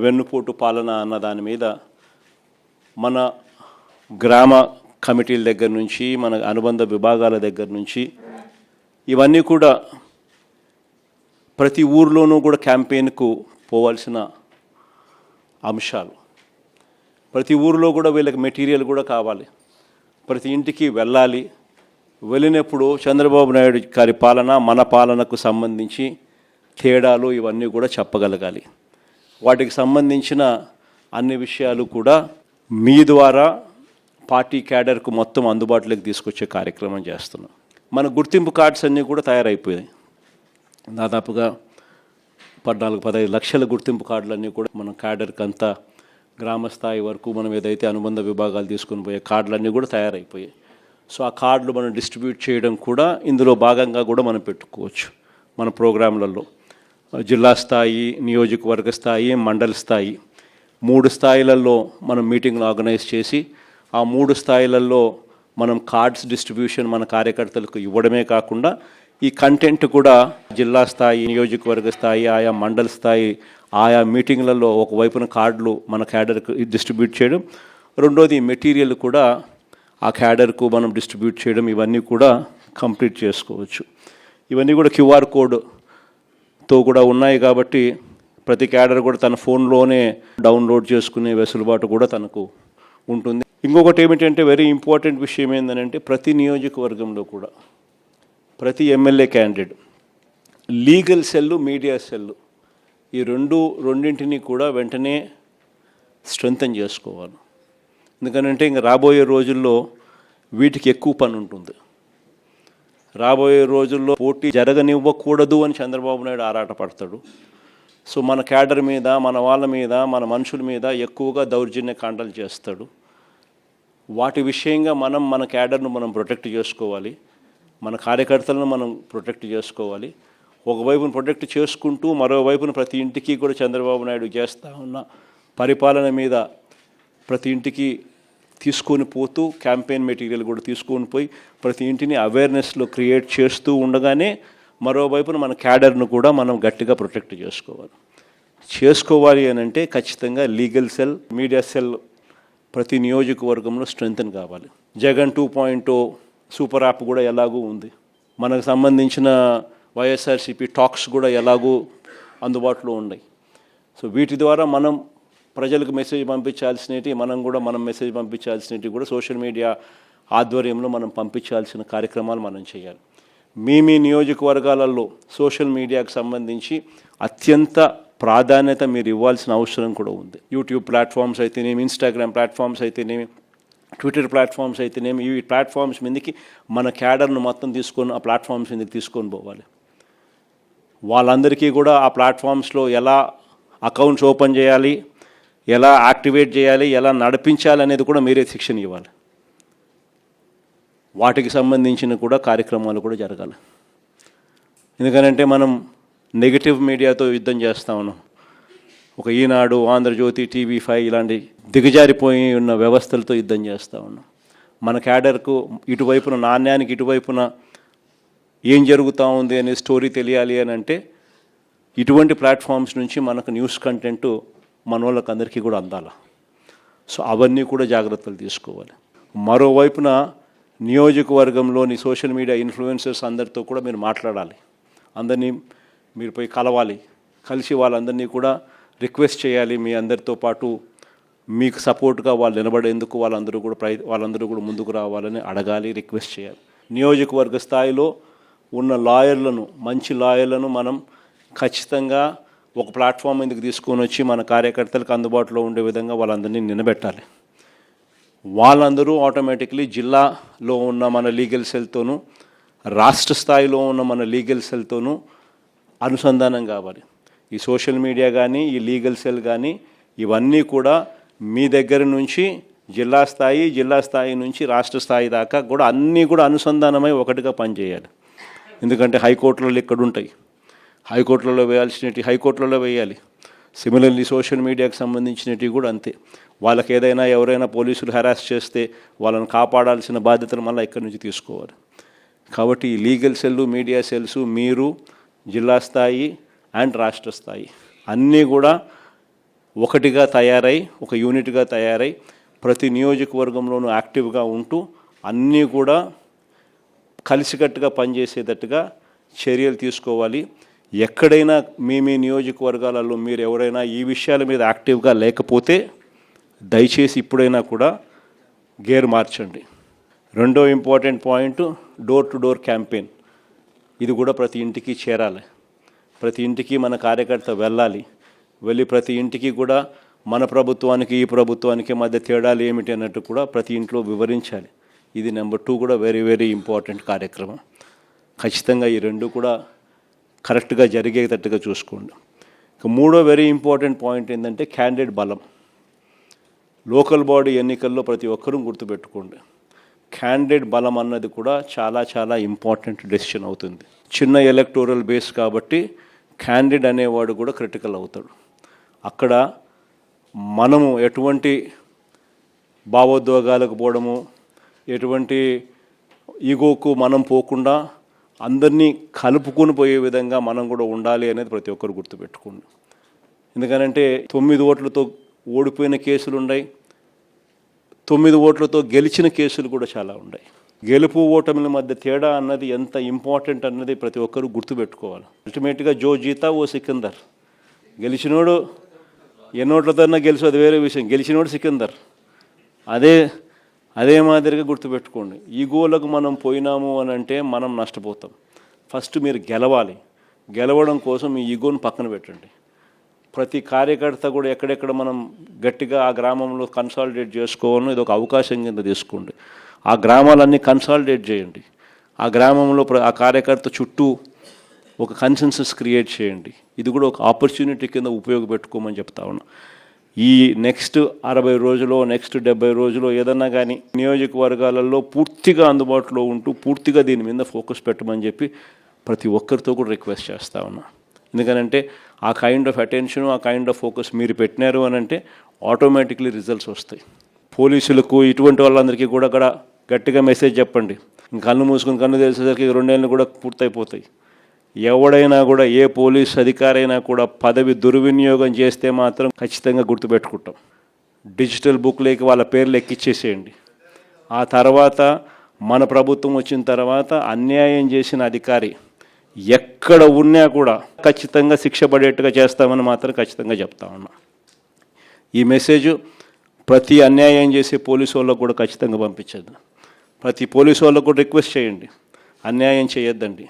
వెన్నుపోటు పాలన అన్న దాని మీద మన గ్రామ కమిటీల దగ్గర నుంచి మన అనుబంధ విభాగాల దగ్గర నుంచి ఇవన్నీ కూడా ప్రతి ఊర్లోనూ కూడా క్యాంపెయిన్కు పోవాల్సిన అంశాలు. ప్రతి ఊరిలో కూడా వీళ్ళకి మెటీరియల్ కూడా కావాలి, ప్రతి ఇంటికి వెళ్ళాలి. వెళ్ళినప్పుడు చంద్రబాబు నాయుడు గారి పాలన మన పాలనకు సంబంధించి తేడాలు ఇవన్నీ కూడా చెప్పగలగాలి. వాటికి సంబంధించిన అన్ని విషయాలు కూడా మీ ద్వారా పార్టీ క్యాడర్కు మొత్తం అందుబాటులోకి తీసుకొచ్చే కార్యక్రమం చేస్తున్నాం. మన గుర్తింపు కార్డ్స్ అన్నీ కూడా తయారైపోయాయి. దాదాపుగా 14-15 లక్షల గుర్తింపు కార్డులన్నీ కూడా మన క్యాడర్కి అంతా గ్రామ స్థాయి వరకు మనం ఏదైతే అనుబంధ విభాగాలు తీసుకుని పోయే కార్డులన్నీ కూడా తయారైపోయాయి. సో ఆ కార్డులు మనం డిస్ట్రిబ్యూట్ చేయడం కూడా ఇందులో భాగంగా కూడా మనం పెట్టుకోవచ్చు. మన ప్రోగ్రాంలలో జిల్లా స్థాయి, నియోజకవర్గ స్థాయి, మండల స్థాయి 3 స్థాయిలలో మనం మీటింగ్లు ఆర్గనైజ్ చేసి ఆ 3 స్థాయిలలో మనం కార్డ్స్ డిస్ట్రిబ్యూషన్ మన కార్యకర్తలకు ఇవ్వడమే కాకుండా ఈ కంటెంట్ కూడా జిల్లా స్థాయి, నియోజకవర్గ స్థాయి, ఆయా మండల స్థాయి ఆయా మీటింగ్లలో ఒకవైపున కార్డులు మన క్యాడర్కు డిస్ట్రిబ్యూట్ చేయడం, రెండోది మెటీరియల్ కూడా ఆ క్యాడర్కు మనం డిస్ట్రిబ్యూట్ చేయడం, ఇవన్నీ కూడా కంప్లీట్ చేసుకోవచ్చు. ఇవన్నీ కూడా QR కోడ్తో కూడా ఉన్నాయి కాబట్టి ప్రతి క్యాడర్ కూడా తన ఫోన్లోనే డౌన్లోడ్ చేసుకునే వెసులుబాటు కూడా తనకు ఉంటుంది. ఇంకొకటి ఏమిటంటే వెరీ ఇంపార్టెంట్ విషయం ఏంటంటే ప్రతి నియోజకవర్గంలో కూడా ప్రతి MLA candidate legal cell, media cell ఈ రెండింటిని కూడా వెంటనే స్ట్రెంథన్ చేసుకోవాలి. ఎందుకంటే ఇంకా రాబోయే రోజుల్లో వీటికి ఎక్కువ పని ఉంటుంది. రాబోయే రోజుల్లో పోటీ జరగనివ్వకూడదు అని చంద్రబాబు నాయుడు ఆరాటపడతాడు. సో మన క్యాడర్ మీద, మన వాళ్ళ మీద, మన మనుషుల మీద ఎక్కువగా దౌర్జన్య కాండలు చేస్తాడు. వాటి విషయంగా మన క్యాడర్ను మనం ప్రొటెక్ట్ చేసుకోవాలి, మన కార్యకర్తలను మనం ప్రొటెక్ట్ చేసుకోవాలి. ఒకవైపున ప్రొటెక్ట్ చేసుకుంటూ మరోవైపున ప్రతి ఇంటికి కూడా చంద్రబాబు నాయుడు చేస్తూ ఉన్న పరిపాలన మీద ప్రతి ఇంటికి తీసుకొని పోతూ క్యాంపెయిన్ మెటీరియల్ కూడా తీసుకొని పోయి ప్రతి ఇంటిని అవేర్నెస్లో క్రియేట్ చేస్తూ ఉండగానే మరోవైపున మన క్యాడర్ను కూడా మనం గట్టిగా ప్రొటెక్ట్ చేసుకోవాలి అని అంటే ఖచ్చితంగా లీగల్ సెల్, మీడియా సెల్ ప్రతి నియోజకవర్గంలో స్ట్రెంథన్ కావాలి. జగన్ 2.0 సూపర్ యాప్ కూడా ఎలాగూ ఉంది. మనకు సంబంధించిన వైఎస్ఆర్సీపీ టాక్స్ కూడా ఎలాగూ అందుబాటులో ఉన్నాయి. సో వీటి ద్వారా మనం ప్రజలకు మెసేజ్ పంపించాల్సినవి, మనం మెసేజ్ పంపించాల్సినవి కూడా సోషల్ మీడియా ఆధ్వర్యంలో మనం పంపించాల్సిన కార్యక్రమాలు మనం చేయాలి. మీ నియోజకవర్గాలలో సోషల్ మీడియాకు సంబంధించి అత్యంత ప్రాధాన్యత మీరు ఇవ్వాల్సిన అవసరం కూడా ఉంది. యూట్యూబ్ ప్లాట్ఫామ్స్ అయితేనేమి, ఇన్స్టాగ్రామ్ ప్లాట్ఫామ్స్ అయితేనేమి, ట్విట్టర్ ప్లాట్ఫామ్స్ అయితేనేమి, ఈ ప్లాట్ఫామ్స్ మీదకి మన క్యాడర్ను మొత్తం తీసుకొని ఆ ప్లాట్ఫామ్స్ మీదకి తీసుకొని పోవాలి. వాళ్ళందరికీ కూడా ఆ ప్లాట్ఫామ్స్లో ఎలా అకౌంట్స్ ఓపెన్ చేయాలి, ఎలా యాక్టివేట్ చేయాలి, ఎలా నడిపించాలి అనేది కూడా మీరే శిక్షణ ఇవ్వాలి. వాటికి సంబంధించిన కూడా కార్యక్రమాలు కూడా జరగాలి. ఎందుకంటే మనం నెగిటివ్ మీడియాతో యుద్ధం చేస్తూ ఉన్నాం. ఒక ఈనాడు, ఆంధ్రజ్యోతి, TV5 ఇలాంటి దిగజారిపోయి ఉన్న వ్యవస్థలతో యుద్ధం చేస్తూ ఉన్నాం. మన క్యాడర్కు ఇటువైపున నాణ్యానికి ఇటువైపున ఏం జరుగుతూ ఉంది అనే స్టోరీ తెలియాలి అని అంటే ఇటువంటి ప్లాట్ఫామ్స్ నుంచి మనకు న్యూస్ కంటెంట్ మన వాళ్ళకి అందరికీ కూడా అందాలి. సో అవన్నీ కూడా జాగ్రత్తలు తీసుకోవాలి. మరోవైపున నియోజకవర్గంలోని సోషల్ మీడియా ఇన్ఫ్లుయెన్సర్స్ అందరితో కూడా మీరు మాట్లాడాలి. అందరినీ మీరు పోయి కలవాలి. కలిసి వాళ్ళందరినీ కూడా రిక్వెస్ట్ చేయాలి. మీ అందరితో పాటు మీకు సపోర్ట్గా వాళ్ళు నిలబడేందుకు వాళ్ళందరూ కూడా ముందుకు రావాలని అడగాలి, రిక్వెస్ట్ చేయాలి. నియోజకవర్గ స్థాయిలో ఉన్న లాయర్లను, మంచి లాయర్లను మనం ఖచ్చితంగా ఒక ప్లాట్ఫామ్ మీదకి తీసుకొని వచ్చి మన కార్యకర్తలకు అందుబాటులో ఉండే విధంగా వాళ్ళందరినీ నిలబెట్టాలి. వాళ్ళందరూ ఆటోమేటిక్లీ జిల్లాలో ఉన్న మన లీగల్ సెల్తోనూ, రాష్ట్ర స్థాయిలో ఉన్న మన లీగల్ సెల్తోనూ అనుసంధానం కావాలి. ఈ సోషల్ మీడియా కానీ, ఈ లీగల్ సెల్ కానీ ఇవన్నీ కూడా మీ దగ్గర నుంచి జిల్లా స్థాయి నుంచి రాష్ట్ర స్థాయి దాకా కూడా అన్నీ కూడా అనుసంధానమై ఒకటిగా పనిచేయాలి. ఎందుకంటే హైకోర్టులలో ఇక్కడ ఉంటాయి, హైకోర్టులలో వేయాల్సినవి హైకోర్టులలో వేయాలి. సిమిలర్లీ సోషల్ మీడియాకి సంబంధించినవి కూడా అంతే. వాళ్ళకి ఎవరైనా పోలీసులు హెరాస్ చేస్తే వాళ్ళని కాపాడాల్సిన బాధ్యతలు మళ్ళీ ఇక్కడి నుంచి తీసుకోవాలి. కాబట్టి ఈ లీగల్ సెల్లు, మీడియా సెల్స్ మీరు జిల్లా స్థాయి అండ్ రాష్ట్ర స్థాయి అన్నీ కూడా ఒకటిగా తయారై ఒక యూనిట్గా తయారై ప్రతి నియోజకవర్గంలోనూ యాక్టివ్గా ఉంటూ అన్నీ కూడా కలిసికట్టుగా పనిచేసేటట్టుగా చర్యలు తీసుకోవాలి. ఎక్కడైనా మీ నియోజకవర్గాలలో మీరు ఎవరైనా ఈ విషయాల మీద యాక్టివ్గా లేకపోతే దయచేసి ఇప్పుడైనా కూడా గేర్ మార్చండి. రెండో important point door to door campaign. ఇది కూడా ప్రతి ఇంటికి చేరాలి. ప్రతి ఇంటికి మన కార్యకర్త వెళ్ళాలి. వెళ్ళి ప్రతి ఇంటికి కూడా మన ప్రభుత్వానికి ఈ ప్రభుత్వానికి మధ్య తేడాలు ఏమిటి అన్నట్టు కూడా ప్రతి ఇంట్లో వివరించాలి. ఇది నెంబర్ 2 కూడా వెరీ వెరీ ఇంపార్టెంట్ కార్యక్రమం. ఖచ్చితంగా ఈ రెండు కూడా కరెక్ట్గా జరిగేటట్టుగా చూసుకోండి. ఇక మూడో వెరీ ఇంపార్టెంట్ పాయింట్ ఏంటంటే క్యాండిడేట్ బలం. లోకల్ బాడీ ఎన్నికల్లో ప్రతి ఒక్కరూ గుర్తుపెట్టుకోండి, క్యాండిడేట్ బలం అన్నది కూడా చాలా చాలా ఇంపార్టెంట్ డెసిషన్ అవుతుంది. చిన్న ఎలక్టోరల్ బేస్ కాబట్టి క్యాండిడేట్ అనేవాడు కూడా క్రిటికల్ అవుతాడు. అక్కడ మనము ఎటువంటి భావోద్వేగాలకు పోవడము, ఎటువంటి ఈగోకు మనం పోకుండా అందరినీ కలుపుకొని పోయే విధంగా మనం కూడా ఉండాలి అనేది ప్రతి ఒక్కరు గుర్తుపెట్టుకోండి. ఎందుకనంటే 9 ఓట్లతో ఓడిపోయిన కేసులు ఉన్నాయి, 9 ఓట్లతో గెలిచిన కేసులు కూడా చాలా ఉన్నాయి. గెలుపు ఓటమిల మధ్య తేడా అన్నది ఎంత ఇంపార్టెంట్ అన్నది ప్రతి ఒక్కరు గుర్తుపెట్టుకోవాలి. అల్టిమేట్గా జో జీతా ఓ సికిందర్. గెలిచినోడు ఎన్నోట్లతోన్నా గెలిచి అది వేరే విషయం, గెలిచినోడు సికిందర్. అదే మాదిరిగా గుర్తుపెట్టుకోండి. ఈ గోలకు మనం పోయినాము అని అంటే మనం నష్టపోతాం. ఫస్ట్ మీరు గెలవాలి. గెలవడం కోసం ఈ ఈగోను పక్కన పెట్టండి. ప్రతి కార్యకర్త కూడా ఎక్కడెక్కడ మనం గట్టిగా ఆ గ్రామంలో కన్సాలిడేట్ చేసుకోవాలని ఇది ఒక అవకాశం కింద తీసుకోండి. ఆ గ్రామాలన్నీ కన్సాలిడేట్ చేయండి. ఆ గ్రామంలో ఆ కార్యకర్త చుట్టూ ఒక కన్సెన్సస్ క్రియేట్ చేయండి. ఇది కూడా ఒక ఆపర్చునిటీ కింద ఉపయోగపెట్టుకోమని చెప్తా ఉన్నా. ఈ నెక్స్ట్ 60 రోజులో నెక్స్ట్ 70 రోజులో ఏదన్నా కానీ నియోజకవర్గాలలో పూర్తిగా అందుబాటులో ఉంటూ పూర్తిగా దీని మీద ఫోకస్ పెట్టమని చెప్పి ప్రతి ఒక్కరితో కూడా రిక్వెస్ట్ చేస్తా ఉన్నా. ఎందుకనంటే ఆ కైండ్ ఆఫ్ అటెన్షన్, ఆ కైండ్ ఆఫ్ ఫోకస్ మీరు పెట్టినారు అని అంటే ఆటోమేటిక్లీ రిజల్ట్స్ వస్తాయి. పోలీసులకు ఇటువంటి వాళ్ళందరికీ కూడా గట్టిగా మెసేజ్ చెప్పండి. కన్ను మూసుకుని కన్ను తెలిసేసరికి 2 ఏళ్ళు కూడా పూర్తయిపోతాయి. ఎవడైనా కూడా ఏ పోలీస్ అధికారైనా కూడా పదవి దుర్వినియోగం చేస్తే మాత్రం ఖచ్చితంగా గుర్తుపెట్టుకుంటాం. డిజిటల్ బుక్లోకి వాళ్ళ పేర్లు ఎక్కిచ్చేసేయండి. ఆ తర్వాత మన ప్రభుత్వం వచ్చిన తర్వాత అన్యాయం చేసిన అధికారి ఎక్కడ ఉన్నా కూడా ఖచ్చితంగా శిక్ష పడేట్టుగా చేస్తామని మాత్రం ఖచ్చితంగా చెప్తా ఉన్నా. ఈ మెసేజ్ ప్రతి అన్యాయం చేసే పోలీసు వాళ్ళకు కూడా ఖచ్చితంగా పంపించద్దు. ప్రతి పోలీసు వాళ్ళకు కూడా రిక్వెస్ట్ చేయండి, అన్యాయం చేయొద్దండి,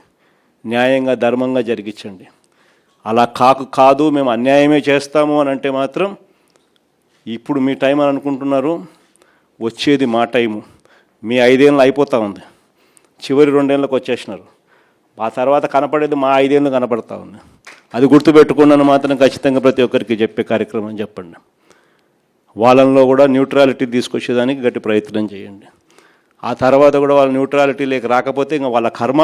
న్యాయంగా ధర్మంగా జరిగించండి. అలా కాదు మేము అన్యాయమే చేస్తాము అని అంటే మాత్రం ఇప్పుడు మీ టైం అని అనుకుంటున్నారు, వచ్చేది మా టైము. మీ 5 ఏళ్ళు అయిపోతూ ఉంది, చివరి 2 ఏళ్ళకి వచ్చేసినారు. ఆ తర్వాత కనపడేది మా 5 ఏళ్ళు కనపడతా ఉంది. అది గుర్తుపెట్టుకున్నాను మాత్రం ఖచ్చితంగా ప్రతి ఒక్కరికి చెప్పే కార్యక్రమం చెప్పండి. వాళ్ళల్లో కూడా న్యూట్రాలిటీ తీసుకొచ్చేదానికి గట్టి ప్రయత్నం చేయండి. ఆ తర్వాత కూడా వాళ్ళ న్యూట్రాలిటీ లేక రాకపోతే ఇంకా వాళ్ళ కర్మ,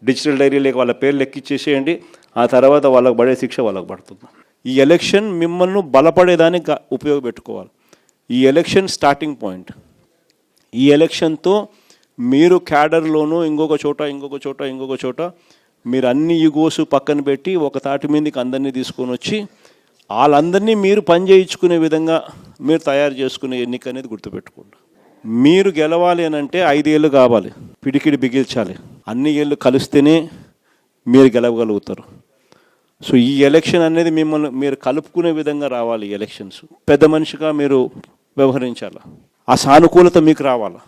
డిజిటల్ డైరీ లేక వాళ్ళ పేర్లు ఎక్కిచ్చేసేయండి. ఆ తర్వాత వాళ్ళకు పడే శిక్ష వాళ్ళకు పడుతుంది. ఈ ఎలక్షన్ మిమ్మల్ని బలపడేదానికి ఉపయోగపెట్టుకోవాలి. ఈ ఎలక్షన్ స్టార్టింగ్ పాయింట్. ఈ ఎలక్షన్తో మీరు క్యాడర్లోనూ ఇంకొక చోట మీరు అన్ని ఈగోస్ పక్కన పెట్టి ఒక తాటి మీదకి అందరినీ తీసుకొని వచ్చి వాళ్ళందరినీ మీరు పని చేయించుకునే విధంగా మీరు తయారు చేసుకునే ఎన్నిక అనేది గుర్తుపెట్టుకోండి. మీరు గెలవాలి అని అంటే 5 ఏళ్ళు కావాలి, పిడికిడి బిగించాలి. అన్ని ఏళ్ళు కలిస్తేనే మీరు గెలవగలుగుతారు. సో ఈ ఎలక్షన్ అనేది మిమ్మల్ని మీరు కలుపుకునే విధంగా రావాలి. ఎలక్షన్స్ పెద్ద మనిషిగా మీరు వ్యవహరించాలి. ఆ సానుకూలత మీకు రావాలి.